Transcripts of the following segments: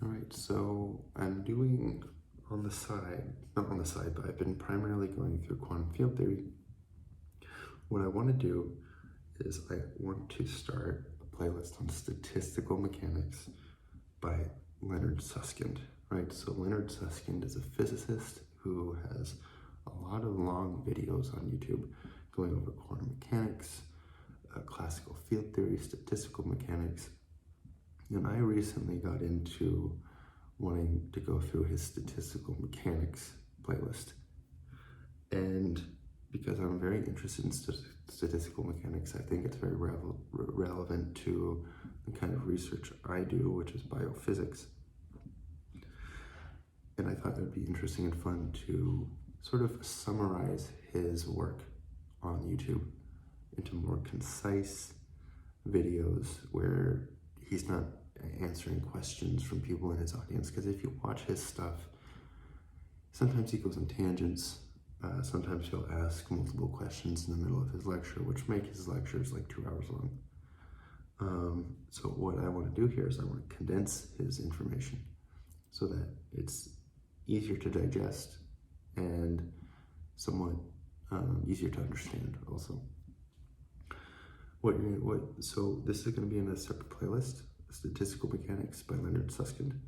All right, so I'm doing on the side, not on the side, but I've been primarily going through quantum field theory. What I want to do is I want to start a playlist on statistical mechanics by Leonard Susskind, right? So Leonard Susskind is a physicist who has a lot of long videos on YouTube going over quantum mechanics, classical field theory, statistical mechanics. And I recently got into wanting to go through his statistical mechanics playlist. And because I'm very interested in statistical mechanics, I think it's very relevant to the kind of research I do, which is biophysics. And I thought it would be interesting and fun to sort of summarize his work on YouTube into more concise videos where he's not answering questions from people in his audience. Because if you watch his stuff, sometimes he goes on tangents. Sometimes he'll ask multiple questions in the middle of his lecture, which make his lectures like 2 hours long. So what I want to do here is I want to condense his information so that it's easier to digest and somewhat easier to understand also. So this is going to be in a separate playlist, Statistical Mechanics by Leonard Susskind.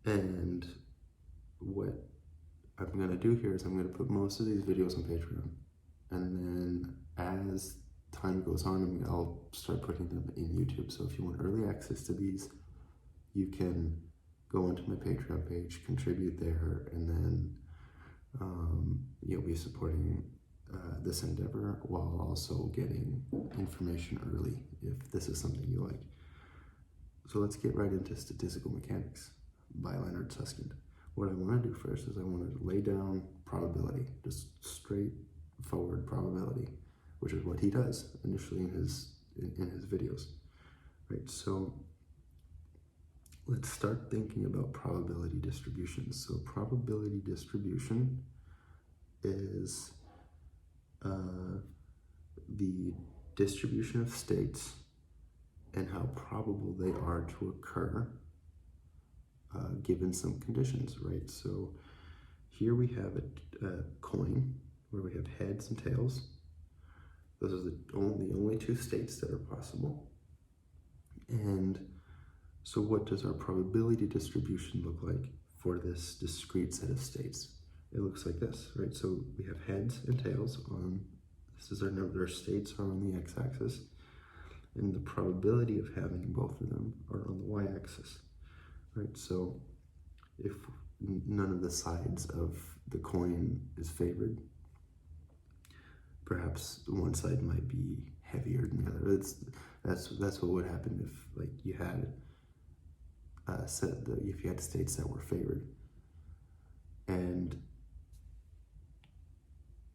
And what I'm going to do here is I'm going to put most of these videos on Patreon. And then as time goes on, I'll start putting them in YouTube. So if you want early access to these, you can go onto my Patreon page, contribute there, and then you'll be supporting this endeavor while also getting information early if this is something you like. So let's get right into statistical mechanics by Leonard Susskind. What I want to do first is I want to lay down probability, just straightforward probability, which is what he does initially in his videos, right? So let's start thinking about probability distributions. So probability distribution is the distribution of states and how probable they are to occur given some conditions, right? So here we have a coin where we have heads and tails. Those are the only two states that are possible. And so what does our probability distribution look like for this discrete set of states? It looks like this, right? So we have heads and tails this is our states are on the x-axis, and the probability of having both of them are on the y-axis, right? So if none of the sides of the coin is favored, perhaps one side might be heavier than the other. That's what would happen if like you had if you had states that were favored. And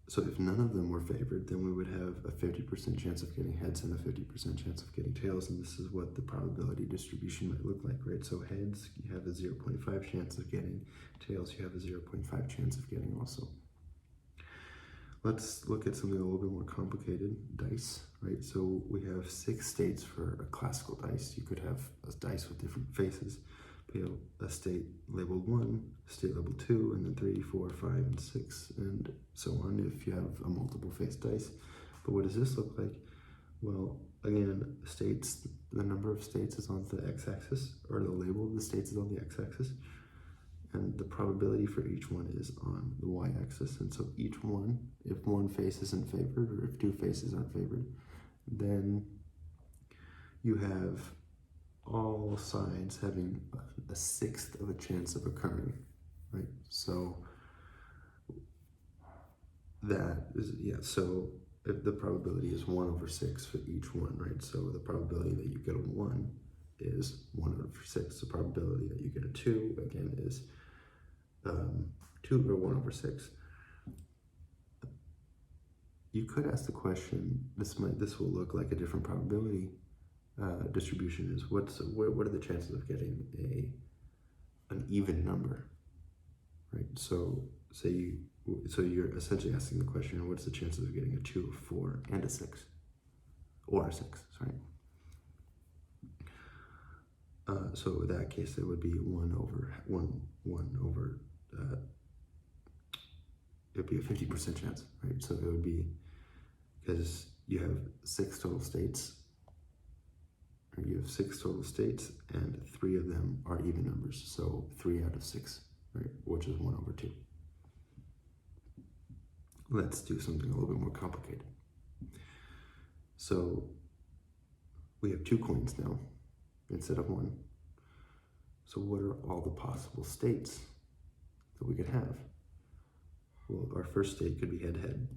so if none of them were favored, then we would have a 50% chance of getting heads and a 50% chance of getting tails, and this is what the probability distribution might look like, right? So heads, you have a 0.5 chance of getting, tails, you have a 0.5 chance of getting also. Let's look at something a little bit more complicated, dice, right? So we have 6 states for a classical dice. You could have a dice with different faces. We have a state labeled 1, a state labeled 2, and then 3, 4, 5, and 6, and so on if you have a multiple face dice. But what does this look like? Well, again, states, the number of states is on the x-axis, or the label of the states is on the x-axis, and the probability for each one is on the y-axis. And so each one, if one face isn't favored, or if 2 faces aren't favored, then you have all sides having a 1/6 of a chance of occurring, right? So that is, so if the probability is 1/6 for each one, right? So the probability that you get a 1 is 1/6. The probability that you get a 2, again, is 2 or 1/6. You could ask the question, this will look like a different probability distribution is what are the chances of getting an even number, right? So you're essentially asking the question, what's the chances of getting a 2, a 4, and a 6, or a 6, sorry. So in that case, it would be 1 over, it would be a 50% chance, right? So it would be, because you have 6 total states, or you have 6 total states, and 3 of them are even numbers. So 3 out of 6, right? Which is 1 over 2. Let's do something a little bit more complicated. So we have 2 coins now instead of 1. So what are all the possible states that we could have? Well, our first state could be head-head.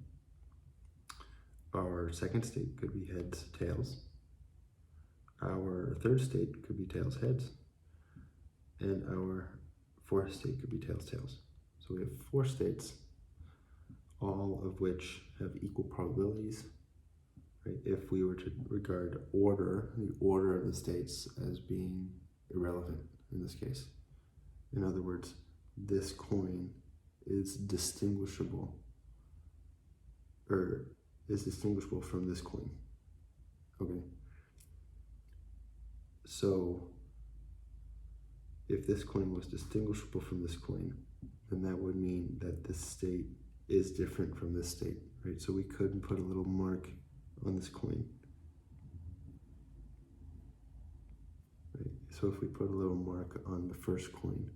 Our second state could be heads-tails. Our third state could be tails-heads. And our fourth state could be tails-tails. So we have 4 states, all of which have equal probabilities. Right? If we were to regard the order of the states as being irrelevant in this case. In other words, this coin is distinguishable, or is distinguishable from this coin. Okay. So if this coin was distinguishable from this coin, then that would mean that this state is different from this state, right? So we could put a little mark on this coin. Right? So if we put a little mark on the first coin,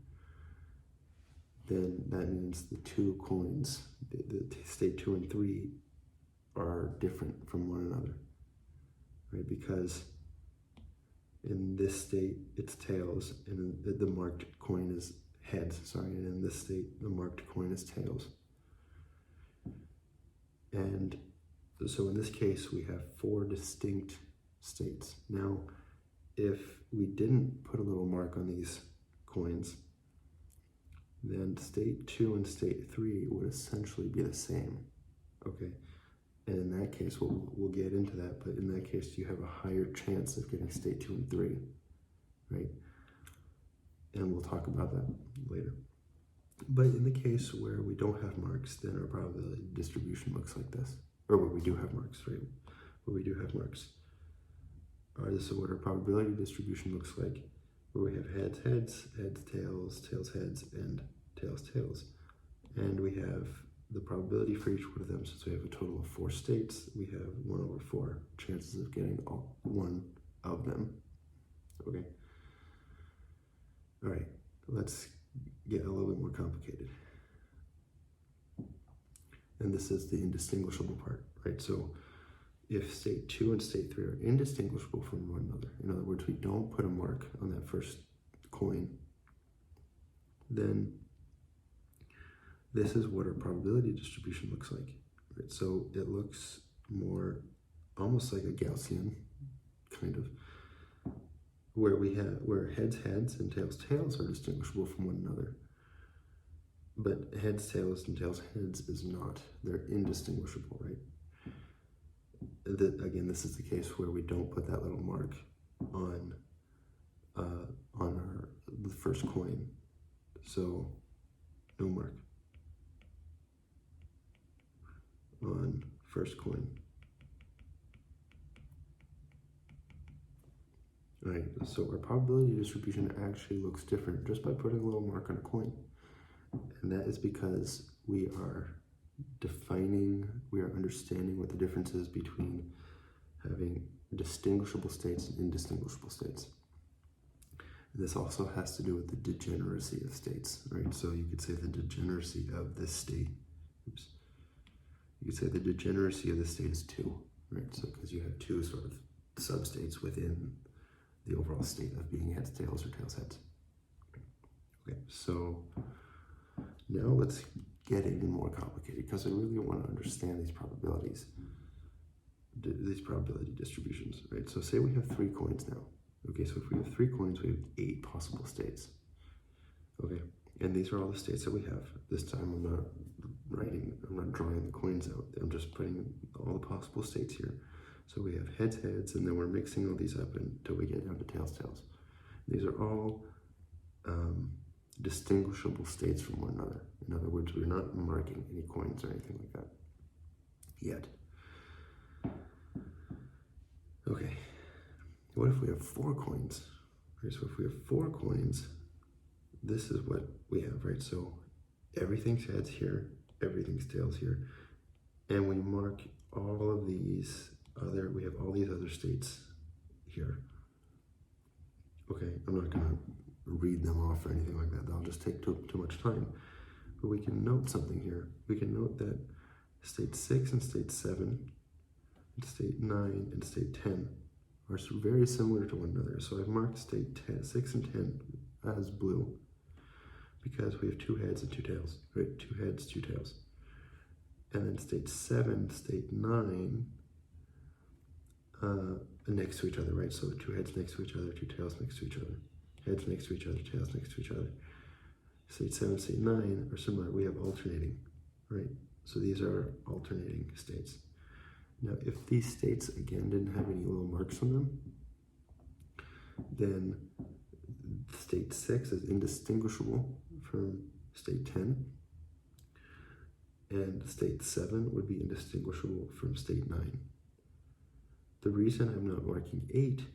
then that means the 2 coins, the state 2 and 3, are different from one another, right? Because in this state, it's tails, and the marked coin is heads, and in this state, the marked coin is tails. And so in this case, we have 4 distinct states. Now, if we didn't put a little mark on these coins, then state 2 and state 3 would essentially be the same, okay? And in that case, we'll get into that, but in that case, you have a higher chance of getting state 2 and 3, right? And we'll talk about that later. But in the case where we don't have marks, then our probability distribution looks like this. Or where we do have marks, right? Where we do have marks. This is what our probability distribution looks like, where we have heads, heads, heads, tails, tails, heads, and tails, tails. And we have the probability for each one of them. Since we have a total of 4 states, we have 1 over 4 chances of getting all 1 of them. Okay. All right, let's get a little bit more complicated. And this is the indistinguishable part, right? So if state 2 and state 3 are indistinguishable from one another, in other words, we don't put a mark on that first coin, then this is what our probability distribution looks like, right? So it looks more almost like a Gaussian, kind of, where heads, heads, and tails, tails are distinguishable from one another. But heads, tails, and tails, heads is not. They're indistinguishable, right? Again, this is the case where we don't put that little mark on the first coin. So no mark on first coin. All right, so our probability distribution actually looks different just by putting a little mark on a coin. And that is because we are understanding what the difference is between having distinguishable states and indistinguishable states. And this also has to do with the degeneracy of states, right? So you could say the degeneracy of this state, you could say the degeneracy of this state is 2, right? So because you have 2 sort of substates within the overall state of being heads, tails, or tails, heads. Okay, so now let's get even more complicated because I really want to understand these probability distributions, right? So say we have 3 coins now. Okay, so if we have 3 coins, we have 8 possible states. Okay, and these are all the states that we have. This time I'm not drawing the coins out. I'm just putting all the possible states here. So we have heads, heads, and then we're mixing all these up until we get down to tails, tails. These are all distinguishable states from one another. In other words, we're not marking any coins or anything like that yet. Okay, what if we have 4 coins, right? So if we have 4 coins, this is what we have, right? So everything's heads here, everything's tails here, and we mark all of these we have all these other states here. Okay, I'm not gonna read them off or anything like that. That'll just take too much time. But we can note something here. We can note that state 6 and state 7, and state 9 and state 10 are very similar to one another. So I've marked state 6 and 10 as blue because we have 2 heads and 2 tails, right? 2 heads, 2 tails. And then state 7, state 9, next to each other, right? So 2 heads next to each other, 2 tails next to each other, heads next to each other, tails next to each other. State 7, state 9 are similar. We have alternating, right? So these are alternating states. Now, if these states, again, didn't have any little marks on them, then state 6 is indistinguishable from state 10, and state 7 would be indistinguishable from state 9. The reason I'm not marking 8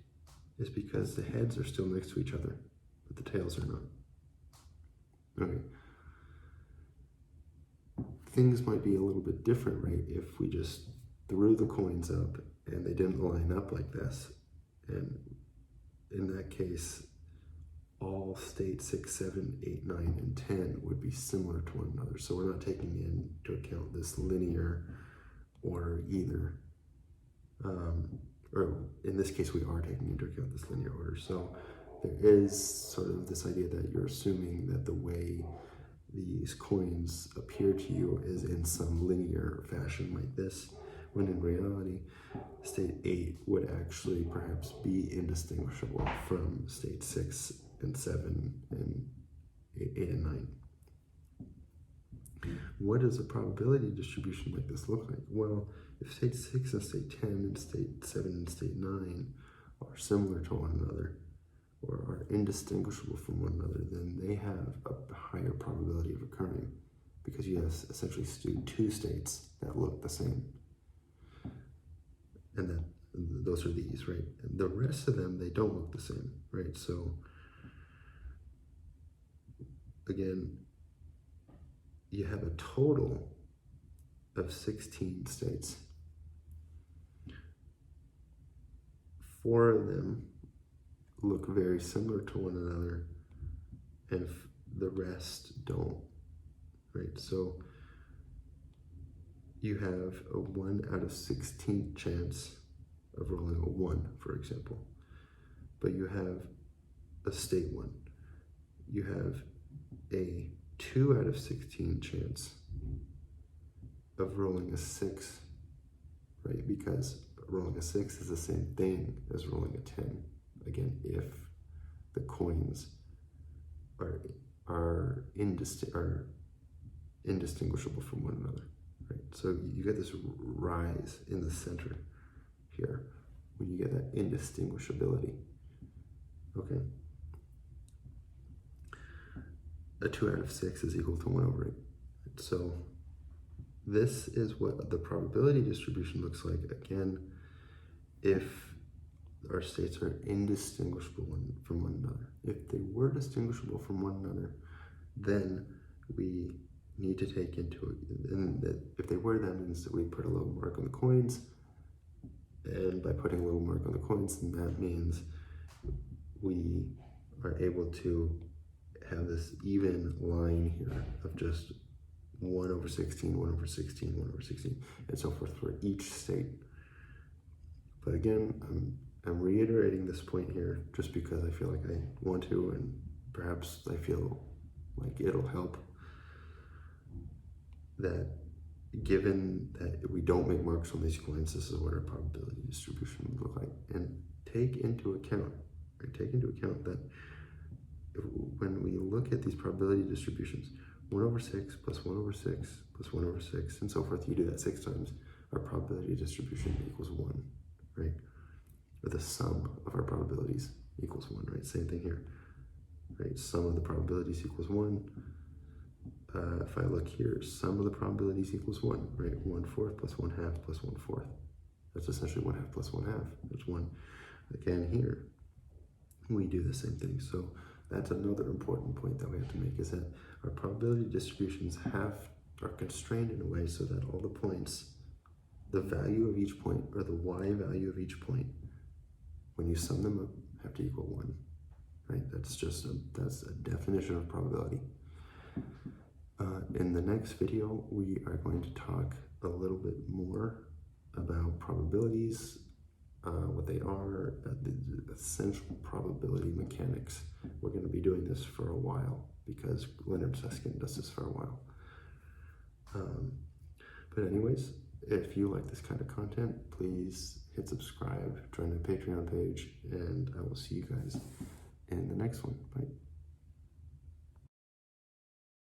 is because the heads are still next to each other, but the tails are not. Okay. Things might be a little bit different, right? If we just threw the coins up and they didn't line up like this, and in that case, all state 6, 7, 8, 9, and 10 would be similar to one another. So we're not taking into account this linear order either. Or in this case, we are taking into account this linear order. So there is sort of this idea that you're assuming that the way these coins appear to you is in some linear fashion like this, when in reality, state 8 would actually perhaps be indistinguishable from state 6 and 7 and 8 and 9. What does a probability distribution like this look like? Well, if state 6 and state 10 and state 7 and state 9 are similar to one another, or are indistinguishable from one another, then they have a higher probability of occurring because you have essentially 2 states that look the same. And those are these, right? And the rest of them, they don't look the same, right? So again, you have a total of 16 states. 4 of them look very similar to one another, and the rest don't, right? So you have a 1 out of 16 chance of rolling a 1, for example, but you have a state 1. You have a 2 out of 16 chance of rolling a 6, right? Because rolling a 6 is the same thing as rolling a 10. Again, if the coins are indistinguishable from one another, right? So you get this rise in the center here when you get that indistinguishability. Okay. A 2 out of 6 is equal to 1 over 8. So this is what the probability distribution looks like, again, if our states are indistinguishable from one another. If they were distinguishable from one another, then we need to take into it, and that if they were, that means that we put a little mark on the coins, and by putting a little mark on the coins, then that means we are able to have this even line here of just 1 over 16, 1 over 16, 1 over 16, and so forth for each state. But again, I'm reiterating this point here just because I feel like I want to, and perhaps I feel like it'll help, that given that we don't make marks on these coins, this is what our probability distribution would look like. And take into account that when we look at these probability distributions, 1 over 6 plus 1 over 6 plus 1 over 6 and so forth, you do that 6 times, our probability distribution equals 1, right? Or the sum of our probabilities equals 1, right? Same thing here, right? Sum of the probabilities equals 1. If I look here, sum of the probabilities equals 1, right? 1/4 plus 1/2 plus 1/4. That's essentially 1/2 plus 1/2. That's 1. Again here, we do the same thing. So that's another important point that we have to make, is that our probability distributions are constrained in a way so that all the points, the value of each point, or the y value of each point, when you sum them up, have to equal 1, right? That's a definition of probability. In the next video, we are going to talk a little bit more about probabilities, what they are, the essential probability mechanics. We're going to be doing this for a while because Leonard Susskind does this for a while. But anyways, if you like this kind of content, please hit subscribe, join the Patreon page, and I will see you guys in the next one. Bye.